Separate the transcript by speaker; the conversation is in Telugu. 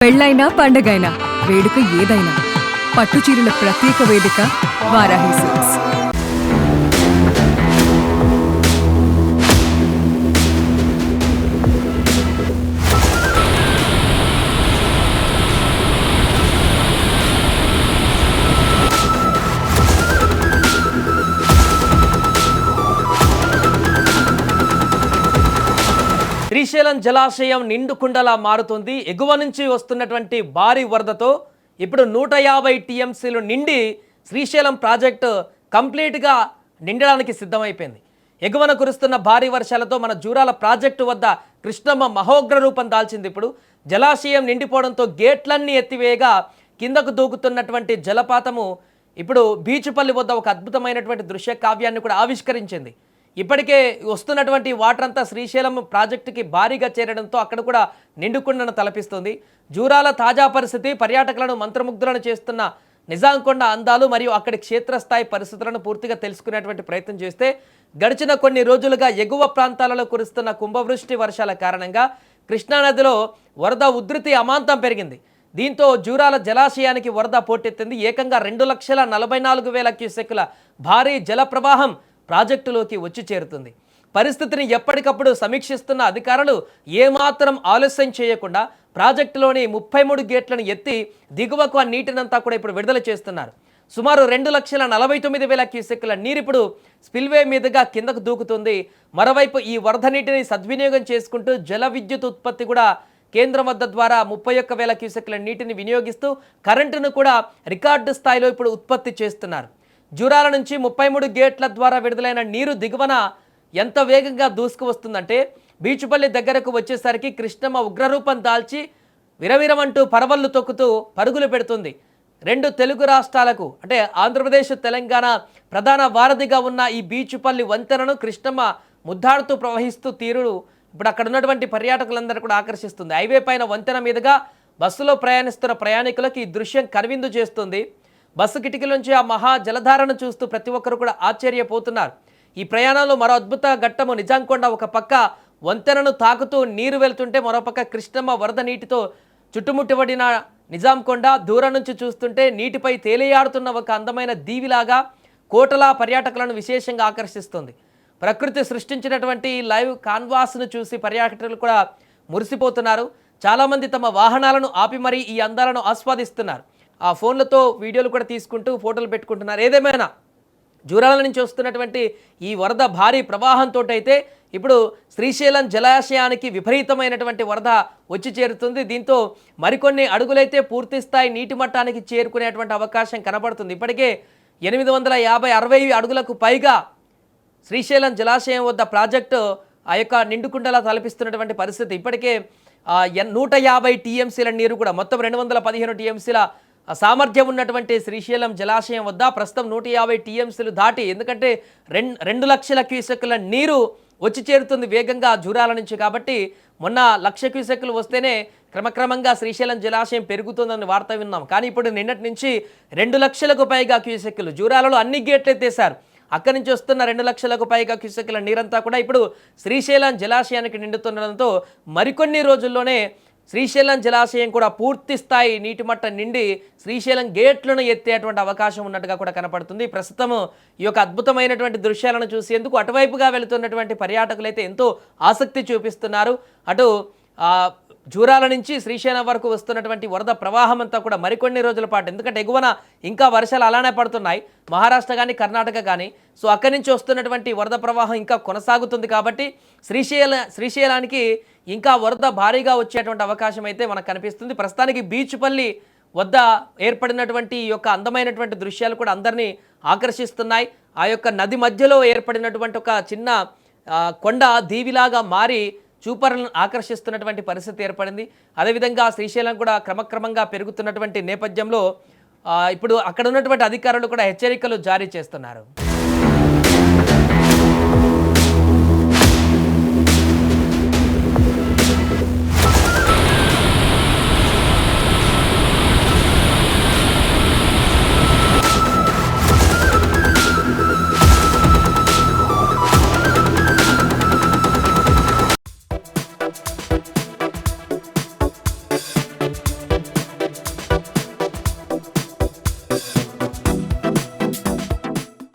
Speaker 1: పెళ్ళైనా పండగైనా వేడుక ఏదైనా పట్టుచీరల ప్రత్యేక వేదిక వారాహి సిల్క్స్.
Speaker 2: శ్రీశైలం జలాశయం నిండుకుండలా మారుతుంది. ఎగువ నుంచి వస్తున్నటువంటి భారీ వరదతో ఇప్పుడు 150 టీఎంసీలు నిండి శ్రీశైలం ప్రాజెక్టు కంప్లీట్గా నిండడానికి సిద్ధమైపోయింది. ఎగువన కురుస్తున్న భారీ వర్షాలతో మన జూరాల ప్రాజెక్టు వద్ద కృష్ణమ్మ మహోగ్ర రూపం దాల్చింది. ఇప్పుడు జలాశయం నిండిపోవడంతో గేట్లన్నీ ఎత్తివేయగా కిందకు దూకుతున్నటువంటి జలపాతము ఇప్పుడు బీచుపల్లి వద్ద ఒక అద్భుతమైనటువంటి దృశ్య కావ్యాన్ని కూడా ఆవిష్కరించింది. ఇప్పటికే వస్తున్నటువంటి వాటర్ అంతా శ్రీశైలం ప్రాజెక్టుకి భారీగా చేరడంతో అక్కడ కూడా నిండుకుండను తలపిస్తుంది. జూరాల తాజా పరిస్థితి పర్యాటకులను మంత్రముగ్ధులను చేస్తున్న నిజాంకొండ అందాలు మరియు అక్కడి క్షేత్రస్థాయి పరిస్థితులను పూర్తిగా తెలుసుకునేటువంటి ప్రయత్నం చేస్తే గడిచిన కొన్ని రోజులుగా ఎగువ ప్రాంతాలలో కురుస్తున్న కుంభవృష్టి వర్షాల కారణంగా కృష్ణానదిలో వరద ఉధృతి అమాంతం పెరిగింది. దీంతో జూరాల జలాశయానికి వరద పోటెత్తింది. ఏకంగా 2,44,000 క్యూసెక్కుల భారీ జల ప్రవాహం ప్రాజెక్టులోకి వచ్చి చేరుతుంది. పరిస్థితిని ఎప్పటికప్పుడు సమీక్షిస్తున్న అధికారులు ఏమాత్రం ఆలస్యం చేయకుండా ప్రాజెక్టులోని 33 గేట్లను ఎత్తి దిగువకు ఆ నీటినంతా కూడా ఇప్పుడు విడుదల చేస్తున్నారు. సుమారు 2,49,000 క్యూసెక్కుల నీరు ఇప్పుడు స్పిల్వే మీదుగా కిందకు దూకుతుంది. మరోవైపు ఈ వరద నీటిని సద్వినియోగం చేసుకుంటూ జల విద్యుత్ ఉత్పత్తి కూడా కేంద్రం వద్ద ద్వారా 31,000 క్యూసెక్కుల నీటిని వినియోగిస్తూ కరెంటును కూడా రికార్డు స్థాయిలో ఇప్పుడు ఉత్పత్తి చేస్తున్నారు. జూరాల నుంచి 33 గేట్ల ద్వారా విడుదలైన నీరు దిగువన ఎంత వేగంగా దూసుకు వస్తుందంటే బీచుపల్లి దగ్గరకు వచ్చేసరికి కృష్ణమ్మ ఉగ్రరూపం దాల్చి విరవిరమంటూ పరవళ్ళు తొక్కుతూ పరుగులు పెడుతుంది. 2 తెలుగు రాష్ట్రాలకు అంటే ఆంధ్రప్రదేశ్ తెలంగాణ ప్రధాన వారధిగా ఉన్న ఈ బీచుపల్లి వంతెనను కృష్ణమ్మ ముద్దాడుతూ ప్రవహిస్తూ తీరు ఇప్పుడు అక్కడ ఉన్నటువంటి పర్యాటకులందరూ కూడా ఆకర్షిస్తుంది. హైవే పైన వంతెన మీదుగా బస్సులో ప్రయాణిస్తున్న ప్రయాణికులకు ఈ దృశ్యం కనువిందు చేస్తుంది. బస్సు కిటికీలోంచి ఆ మహా జలధారను చూస్తూ ప్రతి ఒక్కరు కూడా ఆశ్చర్యపోతున్నారు. ఈ ప్రయాణంలో మరో అద్భుత ఘట్టము నిజాంకొండ ఒక పక్క వంతెనను తాకుతూ నీరు వెళ్తుంటే మరోపక్క కృష్ణమ్మ వరద నీటితో చుట్టుముట్టబడిన నిజాంకొండ దూరం నుంచి చూస్తుంటే నీటిపై తేలియాడుతున్న ఒక అందమైన దీవిలాగా కోటలా పర్యాటకులను విశేషంగా ఆకర్షిస్తుంది. ప్రకృతి సృష్టించినటువంటి లైవ్ కాన్వాస్ను చూసి పర్యాటకులు కూడా మురిసిపోతున్నారు. చాలామంది తమ వాహనాలను ఆపి మరీ ఈ అందాలను ఆస్వాదిస్తున్నారు. ఆ ఫోన్లతో వీడియోలు కూడా తీసుకుంటూ ఫోటోలు పెట్టుకుంటున్నారు. ఏదేమైనా జూరాల నుంచి వస్తున్నటువంటి ఈ వరద భారీ ప్రవాహంతో అయితే ఇప్పుడు శ్రీశైలం జలాశయానికి విపరీతమైనటువంటి వరద వచ్చి చేరుతుంది. దీంతో మరికొన్ని అడుగులైతే పూర్తి స్థాయి నీటి మట్టానికి చేరుకునేటువంటి అవకాశం కనబడుతుంది. ఇప్పటికే 850-60 అడుగులకు పైగా శ్రీశైలం జలాశయం వద్ద ప్రాజెక్టు ఆ యొక్క నిండుకుండలా తలపిస్తున్నటువంటి పరిస్థితి. ఇప్పటికే 150 టీఎంసీల నీరు కూడా మొత్తం 215 టీఎంసీల సామర్థ్యం ఉన్నటువంటి శ్రీశైలం జలాశయం వద్ద ప్రస్తుతం 150 టీఎంసీలు దాటి ఎందుకంటే 2 లక్షల క్యూసెక్కుల నీరు వచ్చి చేరుతుంది వేగంగా జూరాల నుంచి. కాబట్టి మొన్న 1,00,000 క్యూసెక్కులు వస్తేనే క్రమక్రమంగా శ్రీశైలం జలాశయం పెరుగుతుందని వార్త విన్నాం. కానీ ఇప్పుడు నిన్నటి నుంచి 2 లక్షలకు పైగా క్యూసెక్కులు జూరాలలో అన్ని గేట్లు ఎత్తేశారు. అక్కడి నుంచి వస్తున్న 2 లక్షలకు పైగా క్యూసెక్కుల నీరంతా కూడా ఇప్పుడు శ్రీశైలం జలాశయానికి నిండుతుండడంతో మరికొన్ని రోజుల్లోనే శ్రీశైలం జలాశయం కూడా పూర్తి స్థాయి నీటి మట్టం నిండి శ్రీశైలం గేట్లను ఎత్తేటువంటి అవకాశం ఉన్నట్టుగా కూడా కనపడుతుంది. ప్రస్తుతం ఈ యొక్క అద్భుతమైనటువంటి దృశ్యాలను చూసేందుకు అటువైపుగా వెళుతున్నటువంటి పర్యాటకులైతే ఎంతో ఆసక్తి చూపిస్తున్నారు. అటు జూరాల నుంచి శ్రీశైలం వరకు వస్తున్నటువంటి వరద ప్రవాహం అంతా కూడా మరికొన్ని రోజుల పాటు ఎందుకంటే ఎగువన ఇంకా వర్షాలు అలానే పడుతున్నాయి మహారాష్ట్ర కానీ కర్ణాటక కానీ. సో అక్కడి నుంచి వస్తున్నటువంటి వరద ప్రవాహం ఇంకా కొనసాగుతుంది. కాబట్టి శ్రీశైలానికి ఇంకా వరద భారీగా వచ్చేటువంటి అవకాశం అయితే మనకు కనిపిస్తుంది. ప్రస్తుతానికి బీచుపల్లి వద్ద ఏర్పడినటువంటి ఈ యొక్క అందమైనటువంటి దృశ్యాలు కూడా అందరినీ ఆకర్షిస్తున్నాయి. ఆ యొక్క నది మధ్యలో ఏర్పడినటువంటి ఒక చిన్న కొండ దీవిలాగా మారి చూపరులను ఆకర్షిస్తున్నటువంటి పరిస్థితి ఏర్పడింది. అదేవిధంగా శ్రీశైలం కూడా క్రమక్రమంగా పెరుగుతున్నటువంటి నేపథ్యంలో ఇప్పుడు అక్కడ ఉన్నటువంటి అధికారులు కూడా హెచ్చరికలు జారీ చేస్తున్నారు.